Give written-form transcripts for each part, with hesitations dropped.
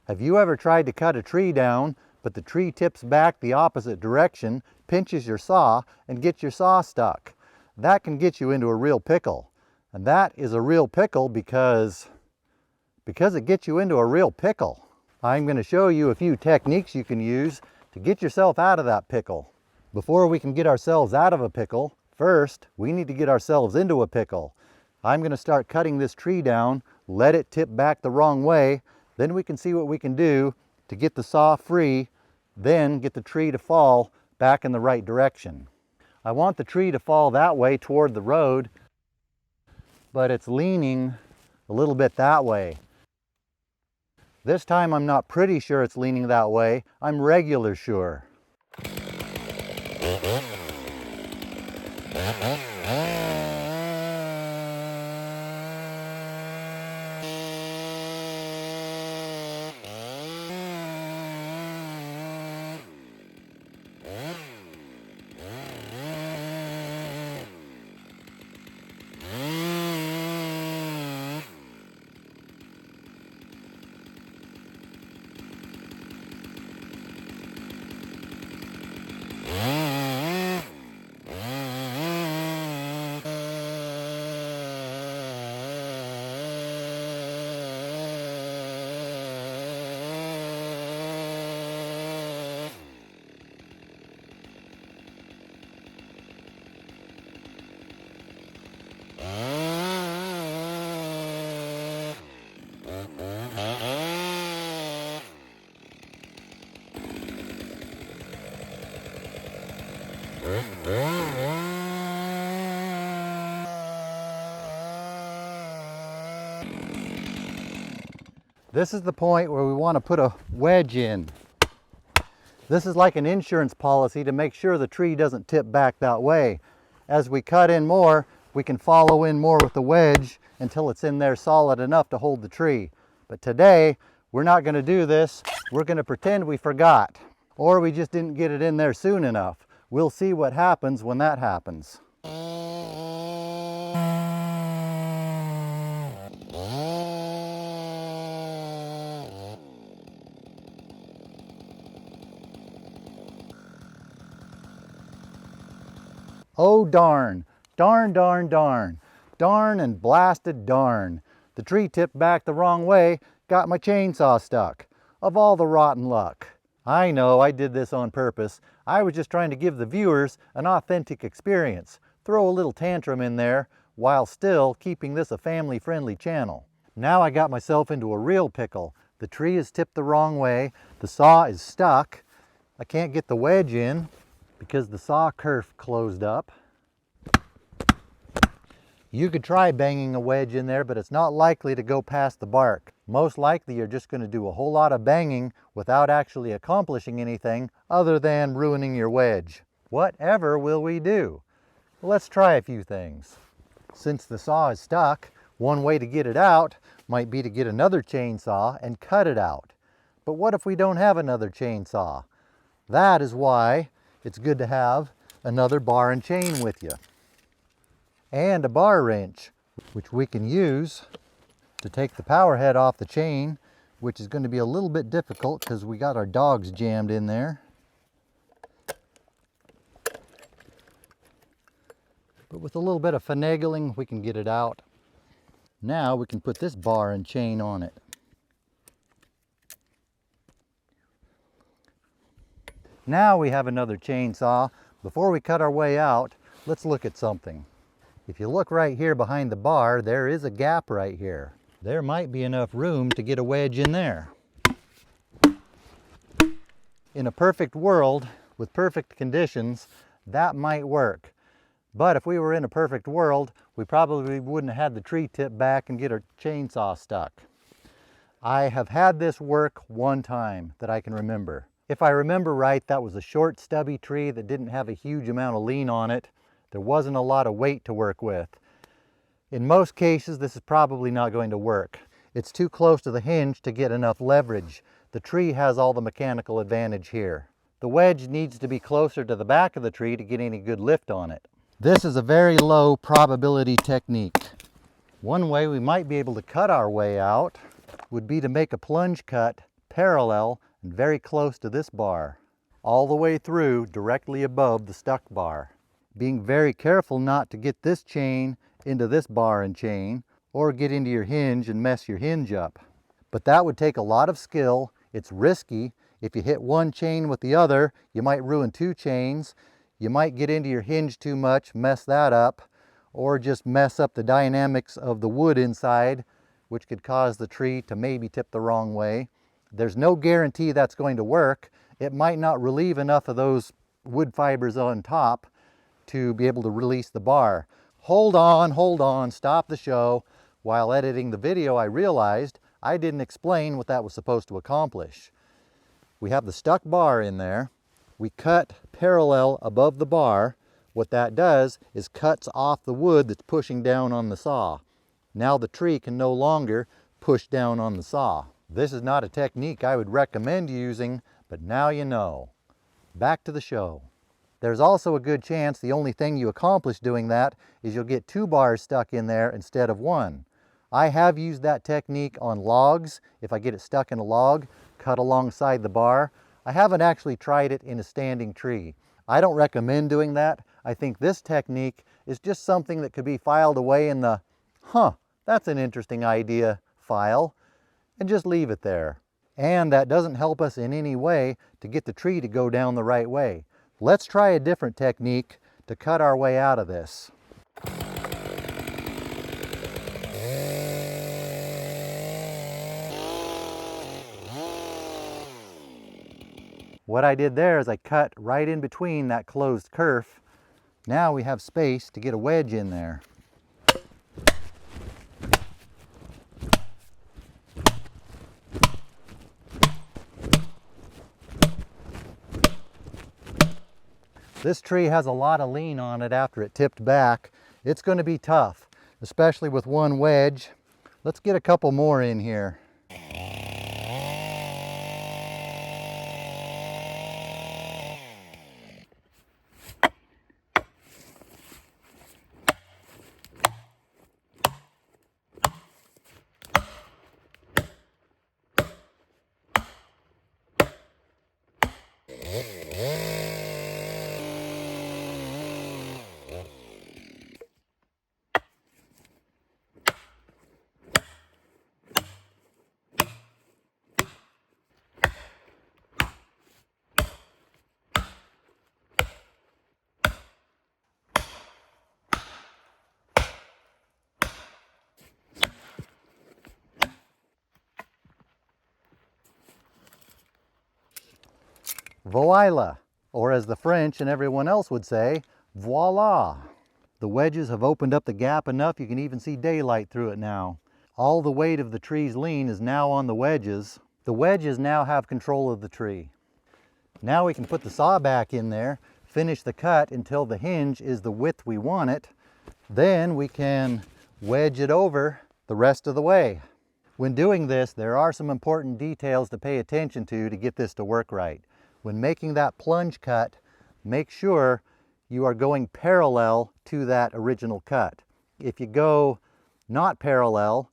Have you ever tried to cut a tree down, but the tree tips back the opposite direction, pinches your saw, and gets your saw stuck? That can get you into a real pickle. And that is a real pickle because it gets you into a real pickle. I'm going to show you a few techniques you can use to get yourself out of that pickle. Before we can get ourselves out of a pickle, first we need to get ourselves into a pickle. I'm going to start cutting this tree down, let it tip back the wrong way, then we can see what we can do to get the saw free, then get the tree to fall back in the right direction. I want the tree to fall that way toward the road, but it's leaning a little bit that way. This time I'm not pretty sure it's leaning that way, I'm regular sure. This is the point where we want to put a wedge in. This is like an insurance policy to make sure the tree doesn't tip back that way. As we cut in more, we can follow in more with the wedge until it's in there solid enough to hold the tree. But today, we're not going to do this. We're going to pretend we forgot, or we just didn't get it in there soon enough. We'll see what happens when that happens. Oh darn, darn, darn, darn, darn and blasted darn. The tree tipped back the wrong way, got my chainsaw stuck. Of all the rotten luck. I know I did this on purpose. I was just trying to give the viewers an authentic experience. Throw a little tantrum in there while still keeping this a family-friendly channel. Now I got myself into a real pickle. The tree is tipped the wrong way, the saw is stuck. I can't get the wedge in because the saw kerf closed up. You could try banging a wedge in there, but it's not likely to go past the bark. Most likely you're just going to do a whole lot of banging without actually accomplishing anything other than ruining your wedge. Whatever will we do? Let's try a few things. Since the saw is stuck, one way to get it out might be to get another chainsaw and cut it out. But what if we don't have another chainsaw? That is why it's good to have another bar and chain with you. And a bar wrench, which we can use to take the power head off the chain, which is going to be a little bit difficult because we got our dogs jammed in there. But with a little bit of finagling, we can get it out. Now we can put this bar and chain on it. Now we have another chainsaw. Before we cut our way out, let's look at something. If you look right here behind the bar, there is a gap right here. There might be enough room to get a wedge in there. In a perfect world, with perfect conditions, that might work. But if we were in a perfect world, we probably wouldn't have had the tree tip back and get our chainsaw stuck. I have had this work one time that I can remember. If I remember right, that was a short stubby tree that didn't have a huge amount of lean on it. There wasn't a lot of weight to work with. In most cases, this is probably not going to work. It's too close to the hinge to get enough leverage. The tree has all the mechanical advantage here. The wedge needs to be closer to the back of the tree to get any good lift on it. This is a very low probability technique. One way we might be able to cut our way out would be to make a plunge cut parallel and very close to this bar, all the way through directly above the stuck bar. Being very careful not to get this chain into this bar and chain, or get into your hinge and mess your hinge up. But that would take a lot of skill. It's risky. If you hit one chain with the other, you might ruin two chains. You might get into your hinge too much, mess that up, or just mess up the dynamics of the wood inside, which could cause the tree to maybe tip the wrong way. There's no guarantee that's going to work. It might not relieve enough of those wood fibers on top to be able to release the bar. Hold on, stop the show. While editing the video, I realized I didn't explain what that was supposed to accomplish. We have the stuck bar in there. We cut parallel above the bar. What that does is cuts off the wood that's pushing down on the saw. Now the tree can no longer push down on the saw. This is not a technique I would recommend using, but now you know. Back to the show. There's also a good chance the only thing you accomplish doing that is you'll get two bars stuck in there instead of one. I have used that technique on logs. If I get it stuck in a log, cut alongside the bar. I haven't actually tried it in a standing tree. I don't recommend doing that. I think this technique is just something that could be filed away in the, that's an interesting idea file, and just leave it there. And that doesn't help us in any way to get the tree to go down the right way. Let's try a different technique to cut our way out of this. What I did there is I cut right in between that closed kerf. Now we have space to get a wedge in there. This tree has a lot of lean on it after it tipped back. It's going to be tough, especially with one wedge. Let's get a couple more in here. Voila, or as the French and everyone else would say, voila. The wedges have opened up the gap enough you can even see daylight through it now. All the weight of the tree's lean is now on the wedges. The wedges now have control of the tree. Now we can put the saw back in there, finish the cut until the hinge is the width we want it. Then we can wedge it over the rest of the way. When doing this, there are some important details to pay attention to get this to work right. When making that plunge cut, make sure you are going parallel to that original cut. If you go not parallel,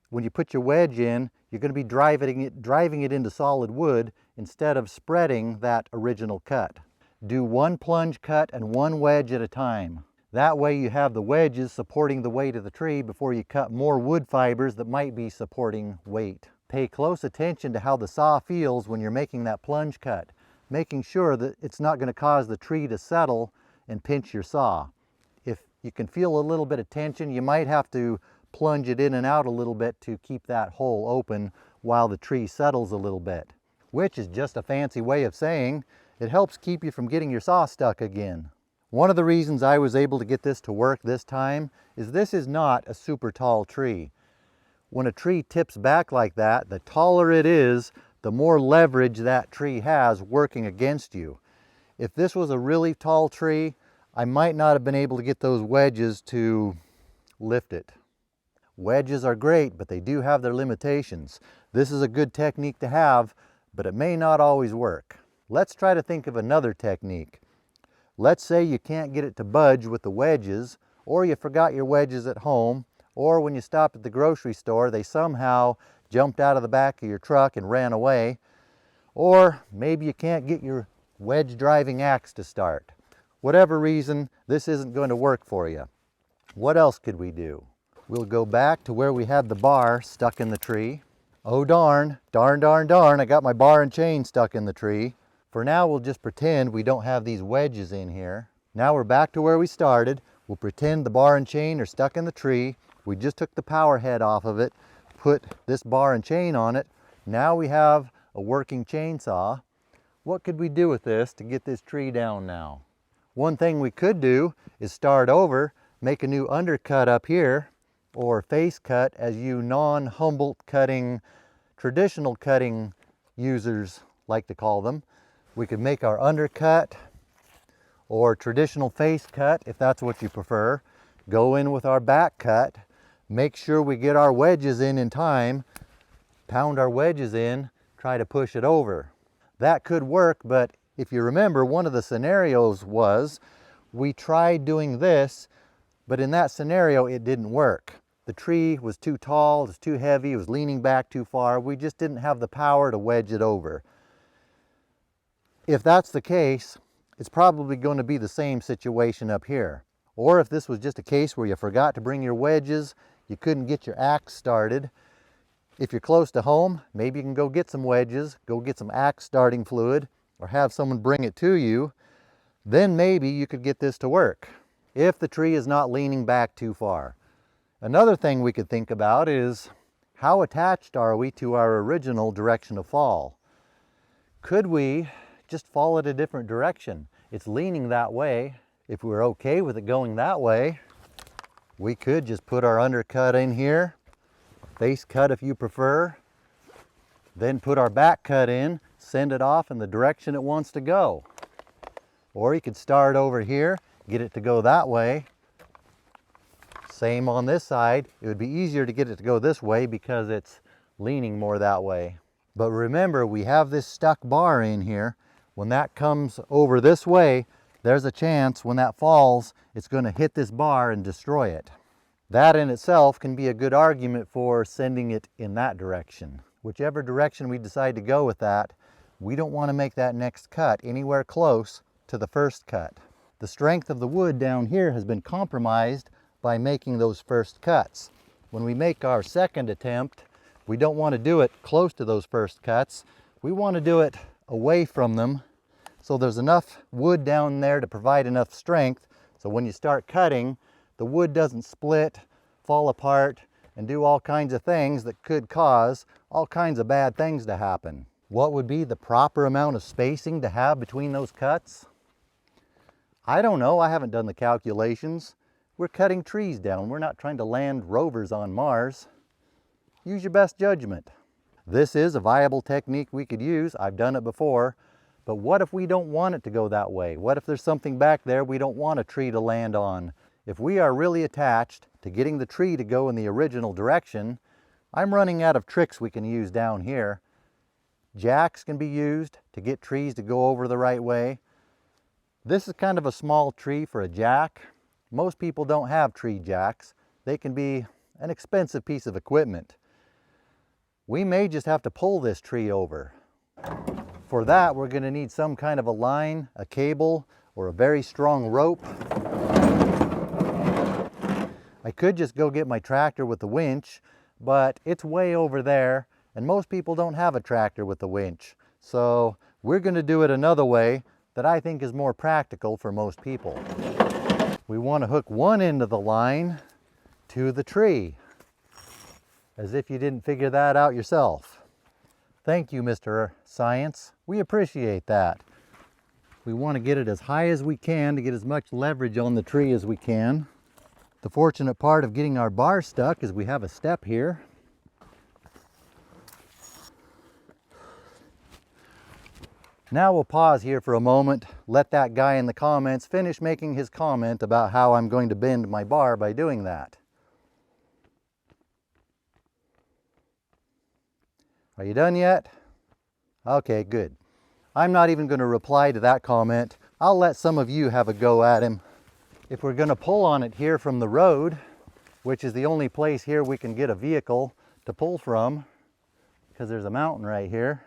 when you put your wedge in, you're going to be driving it into solid wood instead of spreading that original cut. Do one plunge cut and one wedge at a time. That way you have the wedges supporting the weight of the tree before you cut more wood fibers that might be supporting weight. Pay close attention to how the saw feels when you're making that plunge cut, making sure that it's not going to cause the tree to settle and pinch your saw. If you can feel a little bit of tension, you might have to plunge it in and out a little bit to keep that hole open while the tree settles a little bit, which is just a fancy way of saying it helps keep you from getting your saw stuck again. One of the reasons I was able to get this to work this time is this is not a super tall tree. When a tree tips back like that, the taller it is, the more leverage that tree has working against you. If this was a really tall tree, I might not have been able to get those wedges to lift it. Wedges are great, but they do have their limitations. This is a good technique to have, but it may not always work. Let's try to think of another technique. Let's say you can't get it to budge with the wedges, or you forgot your wedges at home, or when you stopped at the grocery store, they somehow jumped out of the back of your truck and ran away. Or maybe you can't get your wedge driving axe to start. Whatever reason, this isn't going to work for you. What else could we do? We'll go back to where we had the bar stuck in the tree. Oh darn, darn, darn, darn, I got my bar and chain stuck in the tree. For now, we'll just pretend we don't have these wedges in here. Now we're back to where we started. We'll pretend the bar and chain are stuck in the tree. We just took the power head off of it, put this bar and chain on it. Now we have a working chainsaw. What could we do with this to get this tree down now? One thing we could do is start over, make a new undercut up here, or face cut as you non-Humboldt cutting, traditional cutting users like to call them. We could make our undercut or traditional face cut if that's what you prefer. Go in with our back cut, make sure we get our wedges in time, pound our wedges in, try to push it over. That could work, but if you remember, one of the scenarios was we tried doing this, but in that scenario it didn't work. The tree was too tall, it was too heavy, it was leaning back too far. We just didn't have the power to wedge it over. If that's the case, it's probably going to be the same situation up here. Or if this was just a case where you forgot to bring your wedges, you couldn't get your axe started. If you're close to home, maybe you can go get some wedges, go get some axe starting fluid, or have someone bring it to you. Then maybe you could get this to work, if the tree is not leaning back too far. Another thing we could think about is, how attached are we to our original direction of fall? Could we just fall it a different direction? It's leaning that way. If we're okay with it going that way, we could just put our undercut in here, face cut if you prefer, then put our back cut in, send it off in the direction it wants to go. Or you could start over here, get it to go that way. Same on this side. It would be easier to get it to go this way because it's leaning more that way. But remember, we have this stuck bar in here. When that comes over this way, there's a chance when that falls, it's going to hit this bar and destroy it. That in itself can be a good argument for sending it in that direction. Whichever direction we decide to go with that, we don't want to make that next cut anywhere close to the first cut. The strength of the wood down here has been compromised by making those first cuts. When we make our second attempt, we don't want to do it close to those first cuts. We want to do it away from them so there's enough wood down there to provide enough strength so when you start cutting, the wood doesn't split, fall apart, and do all kinds of things that could cause all kinds of bad things to happen. What would be the proper amount of spacing to have between those cuts? I don't know, I haven't done the calculations. We're cutting trees down. We're not trying to land rovers on Mars. Use your best judgment. This is a viable technique we could use. I've done it before. But what if we don't want it to go that way? What if there's something back there we don't want a tree to land on? If we are really attached to getting the tree to go in the original direction, I'm running out of tricks we can use down here. Jacks can be used to get trees to go over the right way. This is kind of a small tree for a jack. Most people don't have tree jacks. They can be an expensive piece of equipment. We may just have to pull this tree over. For that, we're going to need some kind of a line, a cable, or a very strong rope. I could just go get my tractor with the winch, but it's way over there, and most people don't have a tractor with the winch. So we're going to do it another way that I think is more practical for most people. We want to hook one end of the line to the tree, as if you didn't figure that out yourself. Thank you, Mr. Science. We appreciate that. We want to get it as high as we can to get as much leverage on the tree as we can. The fortunate part of getting our bar stuck is we have a step here. Now we'll pause here for a moment, let that guy in the comments finish making his comment about how I'm going to bend my bar by doing that. Are you done yet? Okay, good. I'm not even going to reply to that comment. I'll let some of you have a go at him. If we're going to pull on it here from the road, which is the only place here we can get a vehicle to pull from, because there's a mountain right here.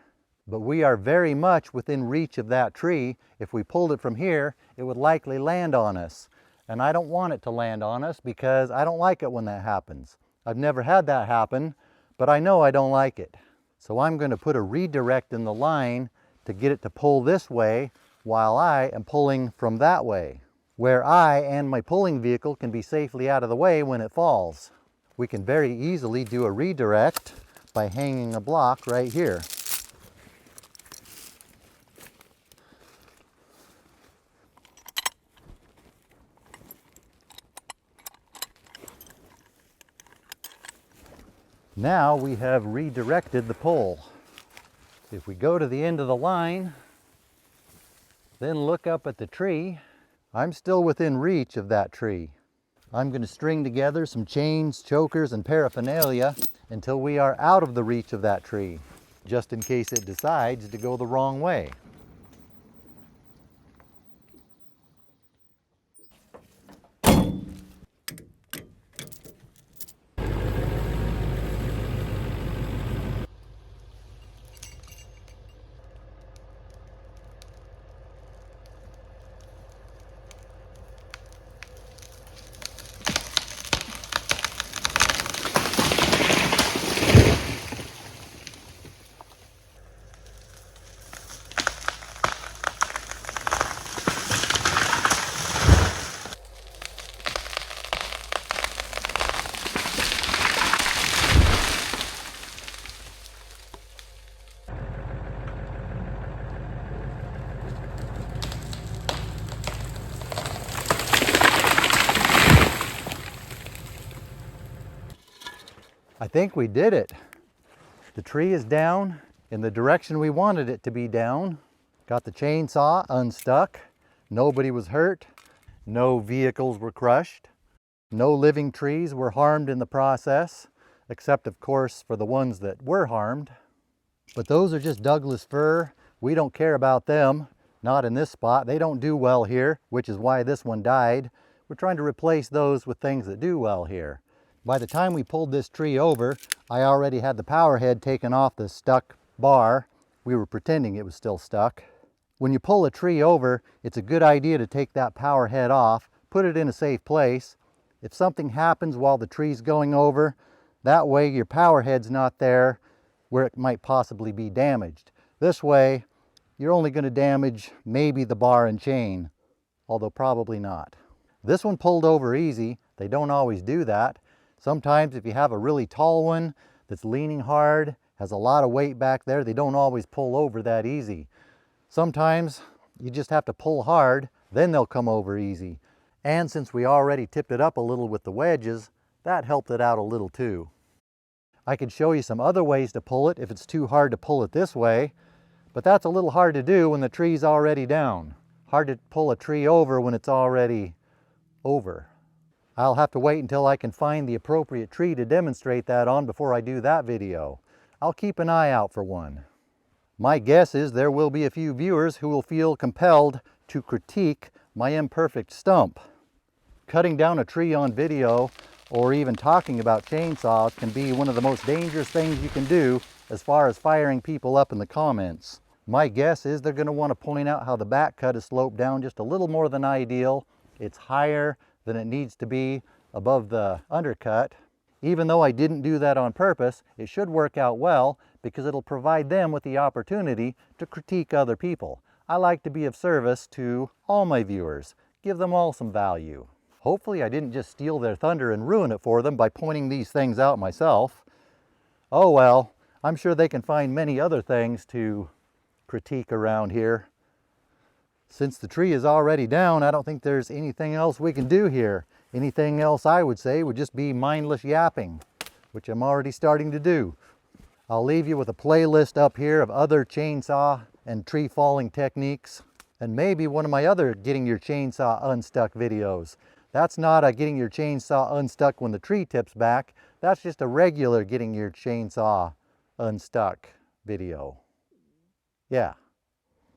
But we are very much within reach of that tree. If we pulled it from here, it would likely land on us. And I don't want it to land on us because I don't like it when that happens. I've never had that happen, but I know I don't like it. So I'm going to put a redirect in the line to get it to pull this way while I am pulling from that way, where I and my pulling vehicle can be safely out of the way when it falls. We can very easily do a redirect by hanging a block right here. Now we have redirected the pull. If we go to the end of the line, then look up at the tree, I'm still within reach of that tree. I'm going to string together some chains, chokers, and paraphernalia until we are out of the reach of that tree, just in case it decides to go the wrong way. I think we did it. The tree is down in the direction we wanted it to be down. Got the chainsaw unstuck. Nobody was hurt. No vehicles were crushed. No living trees were harmed in the process, except of course for the ones that were harmed. But those are just Douglas fir. We don't care about them. Not in this spot. They don't do well here, which is why this one died. We're trying to replace those with things that do well here. By the time we pulled this tree over, I already had the power head taken off the stuck bar. We were pretending it was still stuck. When you pull a tree over, it's a good idea to take that power head off, put it in a safe place. If something happens while the tree's going over, that way your power head's not there where it might possibly be damaged. This way, you're only going to damage maybe the bar and chain, although probably not. This one pulled over easy. They don't always do that. Sometimes if you have a really tall one that's leaning hard, has a lot of weight back there, they don't always pull over that easy. Sometimes you just have to pull hard, then they'll come over easy. And since we already tipped it up a little with the wedges, that helped it out a little too. I could show you some other ways to pull it if it's too hard to pull it this way, but that's a little hard to do when the tree's already down. Hard to pull a tree over when it's already over. I'll have to wait until I can find the appropriate tree to demonstrate that on before I do that video. I'll keep an eye out for one. My guess is there will be a few viewers who will feel compelled to critique my imperfect stump. Cutting down a tree on video or even talking about chainsaws can be one of the most dangerous things you can do as far as firing people up in the comments. My guess is they're going to want to point out how the back cut is sloped down just a little more than ideal. It's higher than it needs to be above the undercut. Even though I didn't do that on purpose, it should work out well because it'll provide them with the opportunity to critique other people. I like to be of service to all my viewers, give them all some value. Hopefully I didn't just steal their thunder and ruin it for them by pointing these things out myself. Oh well, I'm sure they can find many other things to critique around here. Since the tree is already down, I don't think there's anything else we can do here. Anything else I would say would just be mindless yapping, which I'm already starting to do. I'll leave you with a playlist up here of other chainsaw and tree falling techniques, and maybe one of my other getting your chainsaw unstuck videos. That's not a getting your chainsaw unstuck when the tree tips back. That's just a regular getting your chainsaw unstuck video. Yeah.